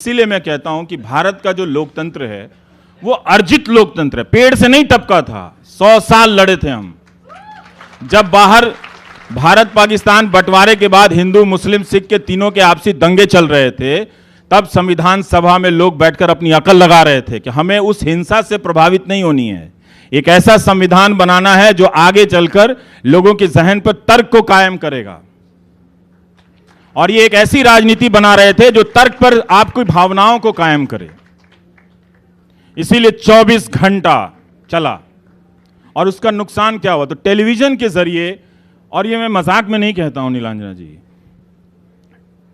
इसीलिए मैं कहता हूं कि भारत का जो लोकतंत्र है वो अर्जित लोकतंत्र है, पेड़ से नहीं टपका था। 100 साल लड़े थे हम। जब बाहर भारत पाकिस्तान बंटवारे के बाद हिंदू मुस्लिम सिख के तीनों के आपसी दंगे चल रहे थे, तब संविधान सभा में लोग बैठकर अपनी अकल लगा रहे थे कि हमें उस हिंसा से प्रभावित नहीं होनी है। एक ऐसा संविधान बनाना है जो आगे चलकर लोगों के जहन पर तर्क को कायम करेगा। और ये एक ऐसी राजनीति बना रहे थे जो तर्क पर आपकी भावनाओं को कायम करे। इसीलिए 24 घंटा चला। और उसका नुकसान क्या हुआ? तो टेलीविजन के जरिए, और ये मैं मजाक में नहीं कहता हूं नीलांजना जी,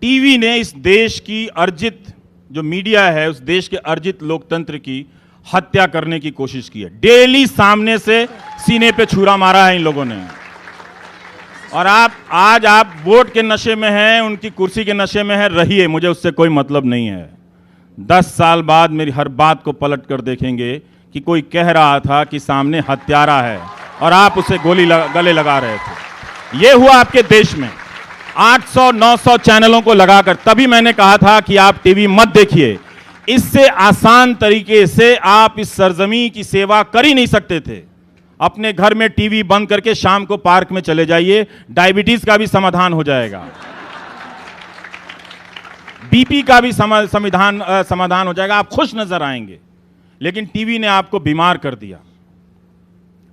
टीवी ने इस देश की अर्जित जो मीडिया है, उस देश के अर्जित लोकतंत्र की हत्या करने की कोशिश की है। डेली सामने से सीने पे छुरा मारा है इन लोगों ने। और आज आप वोट के नशे में हैं, उनकी कुर्सी के नशे में हैं, रहिए, मुझे उससे कोई मतलब नहीं है। 10 साल बाद मेरी हर बात को पलट कर देखेंगे कि कोई कह रहा था कि सामने हत्यारा है और आप उसे गले लगा रहे थे। यह हुआ आपके देश में 800-900 चैनलों को लगाकर। तभी मैंने कहा था कि आप टीवी मत देखिए, इससे आसान तरीके से आप इस सरजमी की सेवा कर ही नहीं सकते थे। अपने घर में टीवी बंद करके शाम को पार्क में चले जाइए, डायबिटीज का भी समाधान हो जाएगा, बीपी का भी समाधान हो जाएगा, आप खुश नजर आएंगे। लेकिन टीवी ने आपको बीमार कर दिया,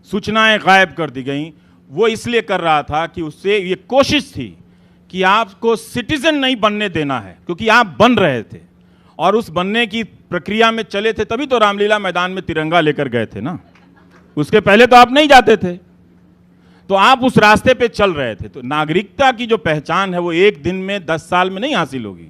सूचनाएं गायब कर दी गई। वो इसलिए कर रहा था कि उससे ये कोशिश थी कि आपको सिटीजन नहीं बनने देना है, क्योंकि आप बन रहे थे और उस बनने की प्रक्रिया में चले थे। तभी तो रामलीला मैदान में तिरंगा लेकर गए थे ना, उसके पहले तो आप नहीं जाते थे। तो आप उस रास्ते पे चल रहे थे। तो नागरिकता की जो पहचान है वो एक दिन में 10 साल में नहीं हासिल होगी,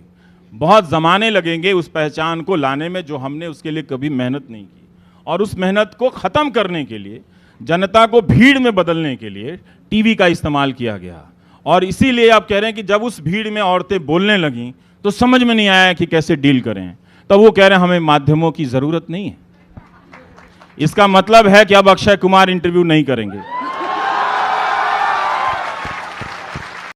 बहुत ज़माने लगेंगे उस पहचान को लाने में, जो हमने उसके लिए कभी मेहनत नहीं की। और उस मेहनत को ख़त्म करने के लिए, जनता को भीड़ में बदलने के लिए टीवी का इस्तेमाल किया गया। और इसीलिए आप कह रहे हैं कि जब उस भीड़ में औरतें बोलने लगीं तो समझ में नहीं आया कि कैसे डील करें। तो वो कह रहे हैं हमें माध्यमों की ज़रूरत नहीं है। इसका मतलब है कि अब अक्षय कुमार इंटरव्यू नहीं करेंगे।